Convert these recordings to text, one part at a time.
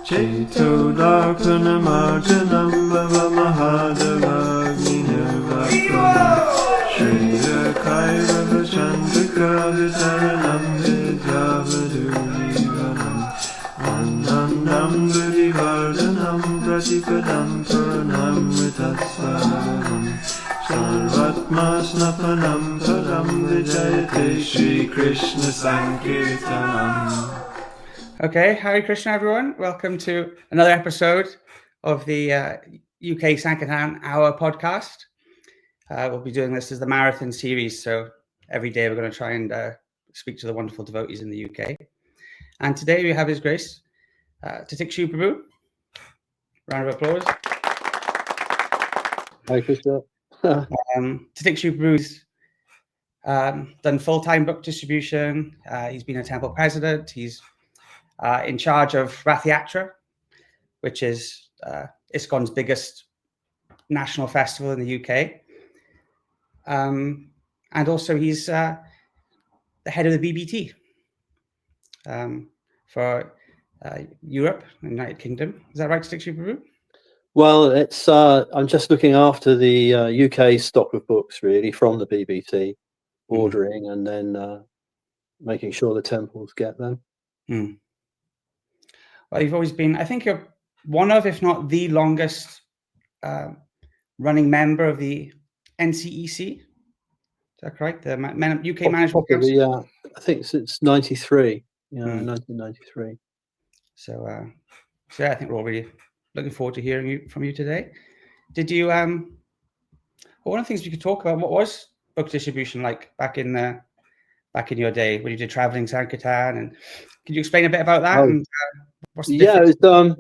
Cheto Darpanamarjanam Bhavamahadavagninirvatam Shriya Kairava Chandrakravitaranam Vidyavadujivanam Anandam Gurivardhanam Pratipadam Puranam Vitasvaram Sarvatma Snapanam Padam Vijayate Shri Krishna Sankirtanam. Okay, Hare Krishna, everyone. Welcome to another episode of the UK Sankirtan Hour podcast. We'll be doing this as the marathon series, so every day we're going to try and speak to the wonderful devotees in the UK. And today we have His Grace, Titiksu Prabhu. Round of applause. Hare Krishna. Titiksu Prabhu's done full-time book distribution. He's been a temple president. He's in charge of Rath Yatra, which is ISKCON's biggest national festival in the UK. And also he's the head of the BBT for Europe and United Kingdom. Is that right, Titiksu Prabhu? Well, it's I'm just looking after the UK stock of books, really, from the BBT, ordering and then making sure the temples get them. Well, you've always been, I think you're one of, if not the longest running member of the NCEC. Is that correct? The UK Management Council? Yeah, I think since 93. Yeah, 1993. So yeah, I think we're all really looking forward to hearing from you today. Did you, one of the things we could talk about, what was book distribution like back in your day when you did traveling Sankirtan? And can you explain a bit about that? And, what's the difference? It was,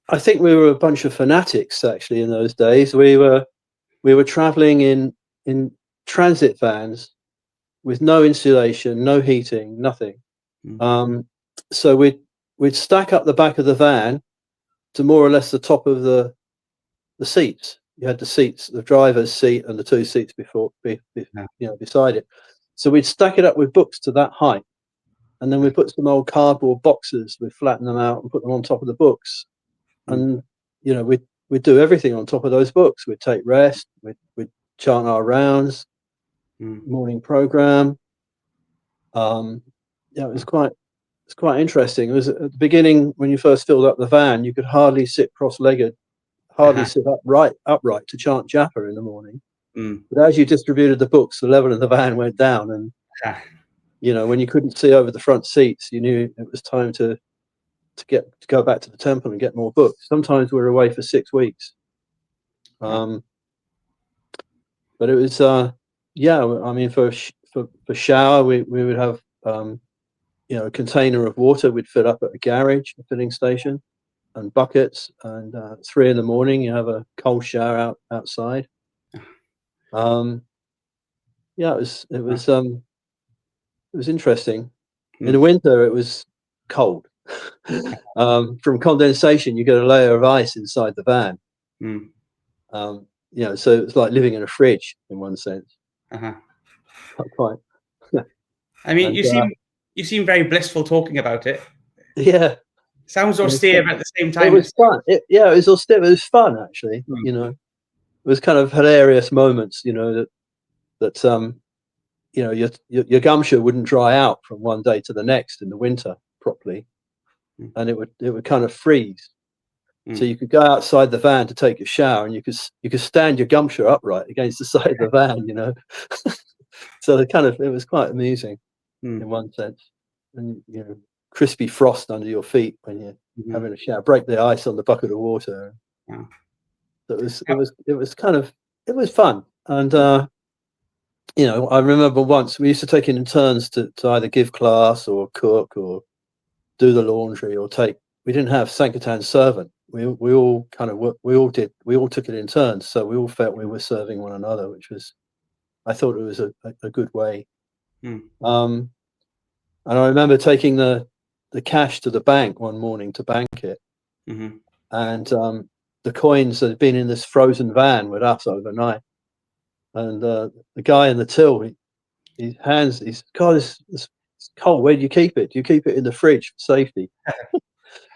I think we were a bunch of fanatics actually in those days. We were traveling in transit vans with no insulation, no heating, nothing. So we'd stack up the back of the van to more or less the top of the seats. You had the seats, the driver's seat and the two seats beside it. So we'd stack it up with books to that height. And then we put some old cardboard boxes, we'd flatten them out and put them on top of the books. And, we'd do everything on top of those books. We'd take rest, we'd chant our rounds, morning program. It was quite interesting. It was at the beginning, when you first filled up the van, you could hardly sit cross-legged, sit upright to chant japa in the morning. But as you distributed the books, the level of the van went down, and when you couldn't see over the front seats, you knew it was time to go back to the temple and get more books. Sometimes we were away for 6 weeks. But it was I mean, for shower we would have a container of water we'd fill up at a garage, a filling station, and buckets, and 3 in the morning you have a cold shower outside. It was interesting. In the winter it was cold. From condensation you get a layer of ice inside the van. So it's like living in a fridge in one sense. Not quite. I mean, you seem very blissful talking about it. Yeah. Sounds austere, but at the same time it was fun. It was austere, but it was fun actually. It was kind of hilarious moments, that your gumshoe wouldn't dry out from one day to the next in the winter properly, and it would kind of freeze. So you could go outside the van to take a shower, and you could stand your gumshoe upright against the side of the van, So it was quite amusing in one sense, and crispy frost under your feet when you're having a shower, break the ice on the bucket of water. So it was fun, and I remember once we used to take it in turns to either give class or cook or do the laundry or we didn't have Sankirtan servant. We all took it in turns, so we all felt we were serving one another, which was, I thought it was a good way. And I remember taking the cash to the bank one morning to bank it, and the coins that had been in this frozen van with us overnight, and the guy in the till, he's God, it's cold. Where do you keep it? Do you keep it in the fridge for safety?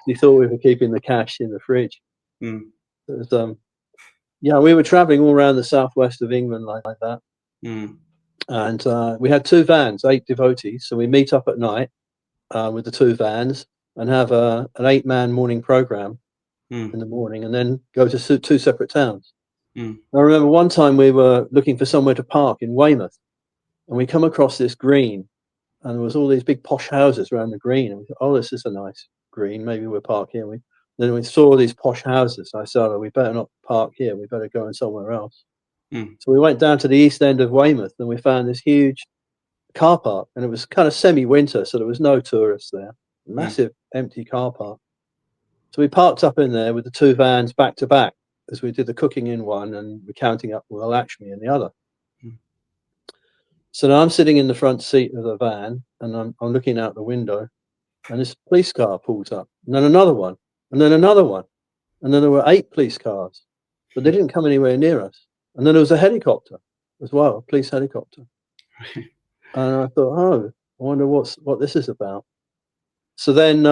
He thought we were keeping the cash in the fridge. Mm. It was, yeah, we were traveling all around the southwest of England like that. Mm. And we had 2 vans, 8 devotees. So we meet up at night with the 2 vans and have an 8-man morning program in the morning, and then go to 2 separate towns. Mm. I remember one time we were looking for somewhere to park in Weymouth, and we come across this green, and there was all these big posh houses around the green, and we thought, oh, this is a nice green, maybe we'll park here. Then we saw these posh houses. I said, oh, we better not park here, we better go in somewhere else. So we went down to the east end of Weymouth, and we found this huge car park, and it was kind of semi-winter, so there was no tourists there. Massive empty car park. So we parked up in there with the 2 vans back to back, as we did the cooking in one and we're counting up with the Lakshmi in the other. So now I'm sitting in the front seat of the van, and I'm looking out the window, and this police car pulls up, and then another one, and then another one, and then there were 8 police cars, but they didn't come anywhere near us. And then there was a helicopter as well, a police helicopter. And I thought, oh, I wonder what this is about. So then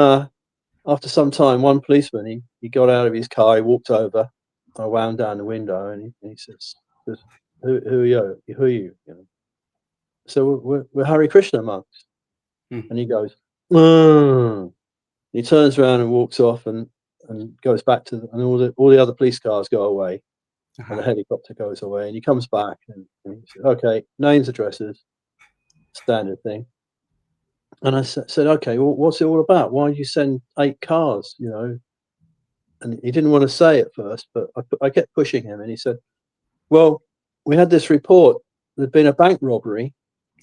after some time, one policeman, he got out of his car, he walked over, I wound down the window, and he says, who are you? Who are you? You know? So we're Hare Krishna monks. And he goes, he turns around and walks off and goes back to and all the other police cars go away, and the helicopter goes away, and he comes back and he says, okay, names, addresses, standard thing. And I said, okay, well, what's it all about? Why did you send 8 cars, you know? And he didn't want to say at first, but I kept pushing him, and he said, well, we had this report, there'd been a bank robbery,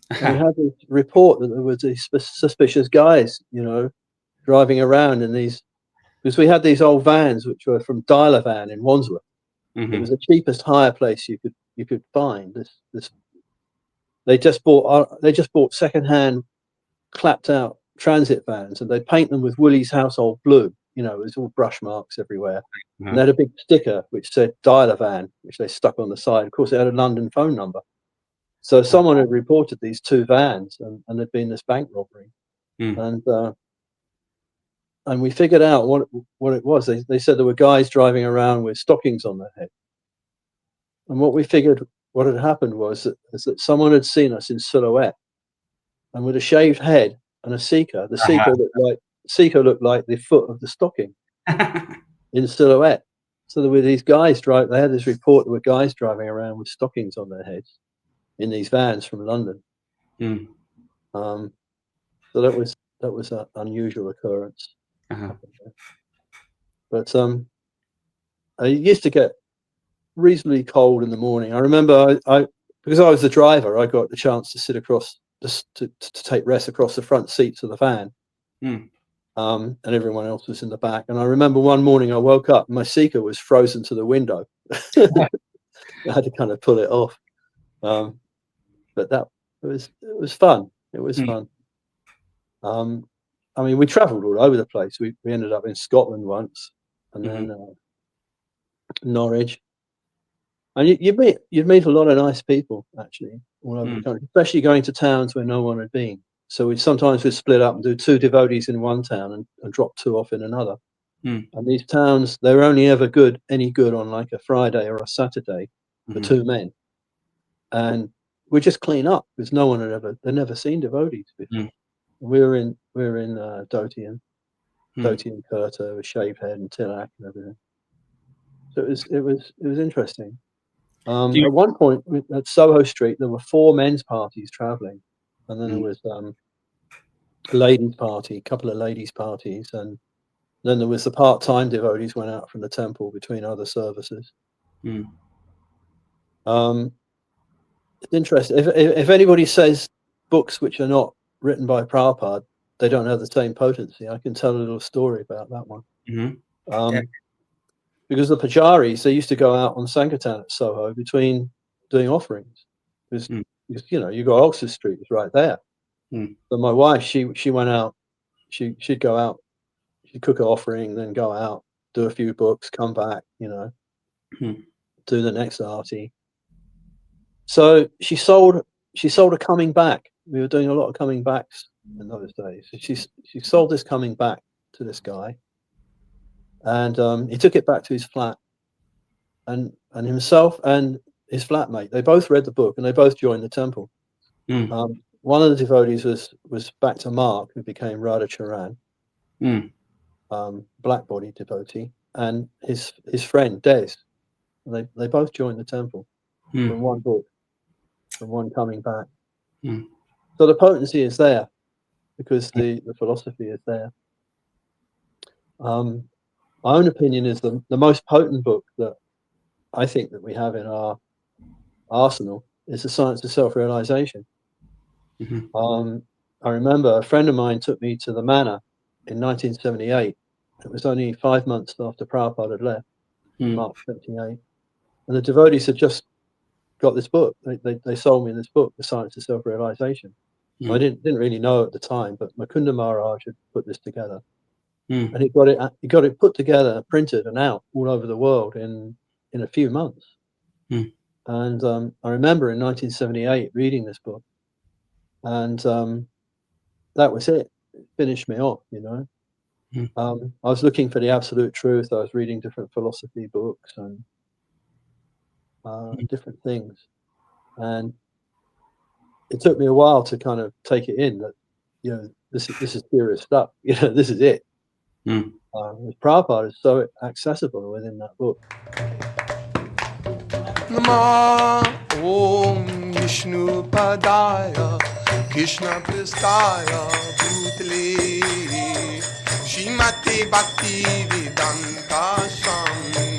and we had this report that there was these suspicious guys, you know, driving around in these, because we had these old vans which were from Dialer Van in Wandsworth. It was the cheapest hire place you could find. They just bought second-hand clapped out transit vans, and they paint them with Woolies Household Blue. You know, there's all brush marks everywhere. And they had a big sticker which said Dialer Van, which they stuck on the side. Of course, it had a London phone number. So someone had reported these 2 vans, and there'd been this bank robbery. And we figured out what it was. They said there were guys driving around with stockings on their head. And what we figured what had happened was that someone had seen us in silhouette, and with a shaved head and a seeker. The seeker looked like the foot of the stocking in silhouette. So there were these guys they had this report, there were guys driving around with stockings on their heads in these vans from London. So that was an unusual occurrence. But it used to get reasonably cold in the morning. I remember I because I was the driver, I got the chance to sit across to take rest across the front seats of the van. And everyone else was in the back. And I remember one morning I woke up and my seeker was frozen to the window. I had to kind of pull it off. But it was fun. It was fun. I mean, we travelled all over the place. We ended up in Scotland once, and then Norwich. And you'd meet a lot of nice people actually all over the country, especially going to towns where no one had been. So we'd split up and do 2 devotees in one town and drop 2 off in another. And these towns, they were only ever any good on like a Friday or a Saturday for 2 men. And we just clean up because no one they'd never seen devotees before. We were in Dhoti and Kurta with shaved head and tilak and everything. So it was interesting. At one point at Soho Street, there were 4 men's parties travelling, and then there was a ladies' party, a couple of ladies' parties, and then there was the part-time devotees went out from the temple between other services. It's interesting. If anybody says books which are not written by Prabhupada, they don't have the same potency. I can tell a little story about that one. Because the pujaris, they used to go out on Sankirtan at Soho between doing offerings. Because you know, you got Oxford Street was right there. So my wife, she went out. She'd go out. She'd cook an offering, then go out, do a few books, come back. You know, do the next arti. So she sold a coming back. We were doing a lot of coming backs in those days. She sold this coming back to this guy, and he took it back to his flat, and himself and his flatmate, they both read the book and they both joined the temple. One of the devotees was Bhakta Mark, who became Radha Charan, black body devotee, and his friend Des. They both joined the temple from one book, from one coming back. So the potency is there because the philosophy is there. My own opinion is the most potent book that I think that we have in our arsenal is The Science of Self-Realization. I remember a friend of mine took me to the manor in 1978. It was only 5 months after Prabhupada had left, March 78. And the devotees had just got this book. They sold me this book, The Science of Self-Realization. I didn't really know at the time, but Mukunda Maharaj had put this together. And he got it put together, printed and out all over the world in a few months. And I remember in 1978 reading this book, and that was it. It finished me off, you know. I was looking for the absolute truth. I was reading different philosophy books and different things, and it took me a while to kind of take it in that, you know, this is serious stuff. You know, this is it. Prabhupada is so accessible within that book. Nama Om Vishnu Padaya Krishna Pristaya Bhutale Shrimati Bhakti Vedanta Swami